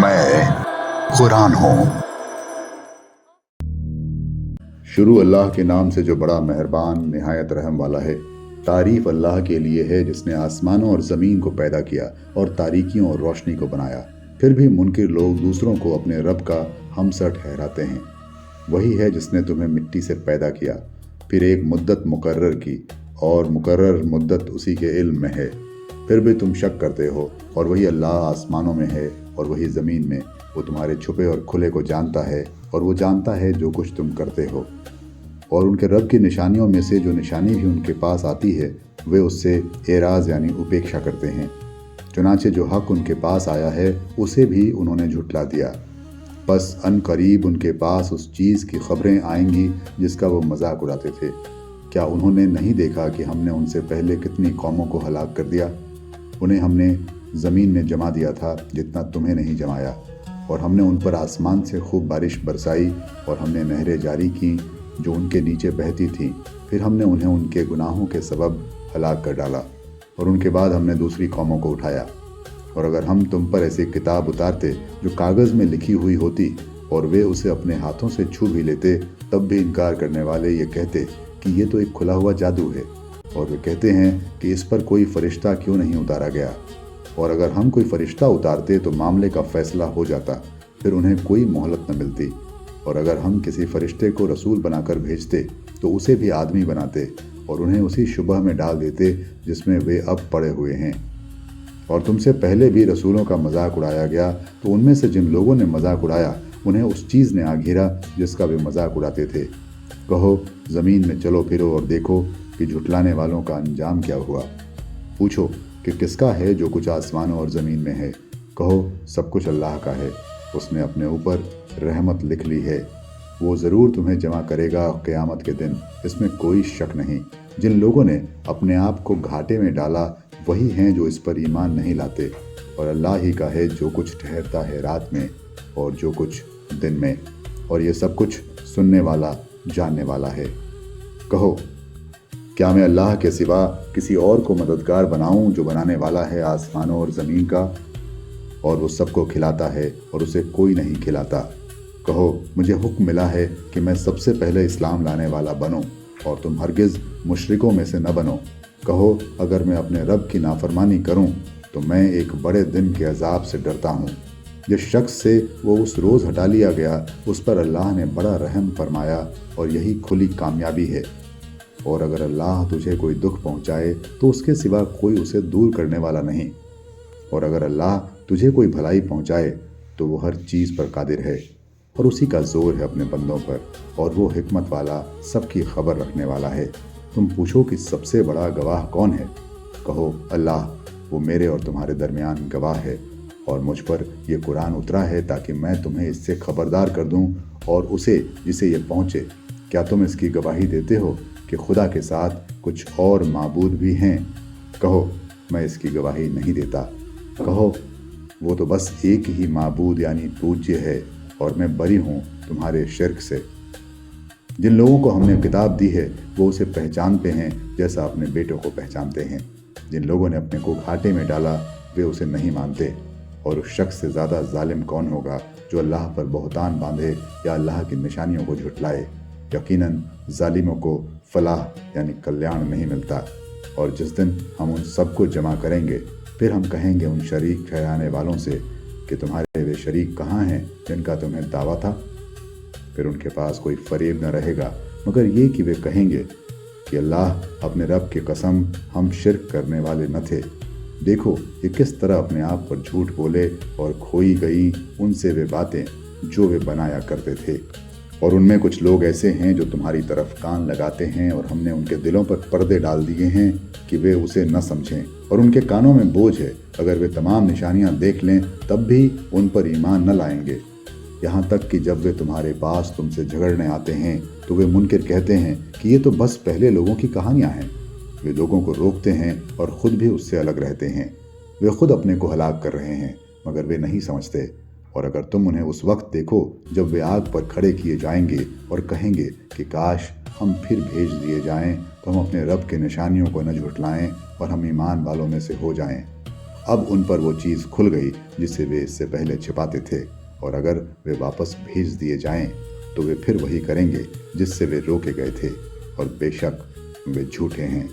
मैं कुरान हूँ। शुरू अल्लाह के नाम से जो बड़ा मेहरबान निहायत रहम वाला है। तारीफ अल्लाह के लिए है जिसने आसमानों और ज़मीन को पैदा किया और तारीकियों और रोशनी को बनाया। फिर भी मुनकिर लोग दूसरों को अपने रब का हमसर ठहराते हैं। वही है जिसने तुम्हें मिट्टी से पैदा किया, फिर एक मुद्दत मुकर्रर की, और मुकर्रर मुद्दत उसी के इल्म में है। फिर भी तुम शक करते हो। और वही अल्लाह आसमानों में है और वही ज़मीन में। वो तुम्हारे छुपे और खुले को जानता है, और वो जानता है जो कुछ तुम करते हो। और उनके रब की निशानियों में से जो निशानी भी उनके पास आती है, वे उससे एराज़ यानी उपेक्षा करते हैं। चुनाचे जो हक उनके पास आया है उसे भी उन्होंने झुटला दिया। बस अन करीब उनके पास उस चीज़ की खबरें आएंगी जिसका वो मजाक उड़ाते थे। क्या उन्होंने नहीं देखा कि हमने उनसे पहले कितनी कौमों को हलाक कर दिया? उन्हें हमने ज़मीन में जमा दिया था जितना तुम्हें नहीं जमाया, और हमने उन पर आसमान से खूब बारिश बरसाई, और हमने नहरें जारी की जो उनके नीचे बहती थीं। फिर हमने उन्हें उनके गुनाहों के सबब हलाक कर डाला, और उनके बाद हमने दूसरी कौमों को उठाया। और अगर हम तुम पर ऐसी किताब उतारते जो कागज़ में लिखी हुई होती, और वे उसे अपने हाथों से छू भी लेते, तब भी इनकार करने वाले ये कहते कि ये तो एक खुला हुआ जादू है। और वे कहते हैं कि इस पर कोई फरिश्ता क्यों नहीं उतारा गया। और अगर हम कोई फरिश्ता उतारते तो मामले का फैसला हो जाता, फिर उन्हें कोई मोहलत न मिलती। और अगर हम किसी फरिश्ते को रसूल बनाकर भेजते तो उसे भी आदमी बनाते, और उन्हें उसी शुबह में डाल देते जिसमें वे अब पड़े हुए हैं। और तुमसे पहले भी रसूलों का मजाक उड़ाया गया, तो उनमें से जिन लोगों ने मजाक उड़ाया उन्हें उस चीज़ ने आ घेरा जिसका वे मजाक उड़ाते थे। कहो, ज़मीन में चलो फिरो और देखो कि झुटलाने वालों का अंजाम क्या हुआ। पूछो कि किसका है जो कुछ आसमानों और ज़मीन में है। कहो, सब कुछ अल्लाह का है। उसने अपने ऊपर रहमत लिख ली है। वो ज़रूर तुम्हें जमा करेगा क़यामत के दिन, इसमें कोई शक नहीं। जिन लोगों ने अपने आप को घाटे में डाला वही हैं जो इस पर ईमान नहीं लाते। और अल्लाह ही का है जो कुछ ठहरता है रात में और जो कुछ दिन में, और ये सब कुछ सुनने वाला जानने वाला है। कहो, क्या मैं अल्लाह के सिवा किसी और को मददगार बनाऊं जो बनाने वाला है आसमानों और ज़मीन का, और वो सबको खिलाता है और उसे कोई नहीं खिलाता। कहो, मुझे हुक्म मिला है कि मैं सबसे पहले इस्लाम लाने वाला बनूं, और तुम हरगिज़ मुशरिकों में से न बनो। कहो, अगर मैं अपने रब की नाफरमानी करूं तो मैं एक बड़े दिन के अजाब से डरता हूं। जिस शख्स से वो उस रोज़ हटा लिया गया उस पर अल्लाह ने बड़ा रहम फरमाया, और यही खुली कामयाबी है। और अगर अल्लाह तुझे कोई दुख पहुंचाए तो उसके सिवा कोई उसे दूर करने वाला नहीं। और अगर अल्लाह तुझे कोई भलाई पहुंचाए तो वो हर चीज़ पर कादिर है, और उसी का जोर है अपने बंदों पर, और वो हिकमत वाला सबकी खबर रखने वाला है। तुम पूछो कि सबसे बड़ा गवाह कौन है? कहो, अल्लाह, वो मेरे और तुम्हारे दरमियान गवाह है। और मुझ पर यह कुरान उतरा है ताकि मैं तुम्हें इससे खबरदार कर दूं और उसे जिसे ये पहुँचे। क्या तुम इसकी गवाही देते हो कि खुदा के साथ कुछ और माबूद भी हैं? कहो, मैं इसकी गवाही नहीं देता। कहो, वो तो बस एक ही माबूद यानी पूज्य है, और मैं बरी हूँ तुम्हारे शिर्क से। जिन लोगों को हमने किताब दी है वो उसे पहचानते हैं जैसा अपने बेटों को पहचानते हैं। जिन लोगों ने अपने को घाटे में डाला वे उसे नहीं मानते। और उस शख्स से ज़्यादा जालिम कौन होगा जो अल्लाह पर बहुतान बांधे या अल्लाह की निशानियों को झुटलाए। यकीनन जालिमों को फलाह यानी कल्याण नहीं मिलता। और जिस दिन हम उन सबको जमा करेंगे, फिर हम कहेंगे उन शरीक ठहराने वालों से कि तुम्हारे वे शरीक कहाँ हैं जिनका तुम्हें दावा था। फिर उनके पास कोई फरेब न रहेगा मगर ये कि वे कहेंगे कि अल्लाह अपने रब की कसम, हम शिर्क करने वाले न थे। देखो ये किस तरह अपने आप पर झूठ बोले, और खोई गई उनसे वे बातें जो वे बनाया करते थे। और उनमें कुछ लोग ऐसे हैं जो तुम्हारी तरफ कान लगाते हैं, और हमने उनके दिलों पर पर्दे डाल दिए हैं कि वे उसे न समझें। और उनके कानों में बोझ है, अगर वे तमाम निशानियां देख लें तब भी उन पर ईमान न लाएंगे। यहाँ तक कि जब वे तुम्हारे पास तुमसे झगड़ने आते हैं तो वे मुनकिर कहते हैं कि ये तो बस पहले लोगों की कहानियाँ हैं। वे लोगों को रोकते हैं और ख़ुद भी उससे अलग रहते हैं। वे खुद अपने को हलाक कर रहे हैं मगर वे नहीं समझते। और अगर तुम उन्हें उस वक्त देखो जब वे आग पर खड़े किए जाएंगे और कहेंगे कि काश हम फिर भेज दिए जाएं तो हम अपने रब के निशानियों को न झुटलाएं और हम ईमान वालों में से हो जाएं। अब उन पर वो चीज़ खुल गई जिसे वे इससे पहले छिपाते थे, और अगर वे वापस भेज दिए जाएं तो वे फिर वही करेंगे जिससे वे रोके गए थे, और बेशक वे झूठे हैं।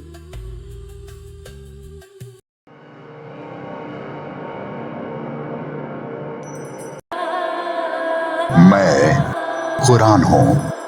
मैं कुरान हूँ।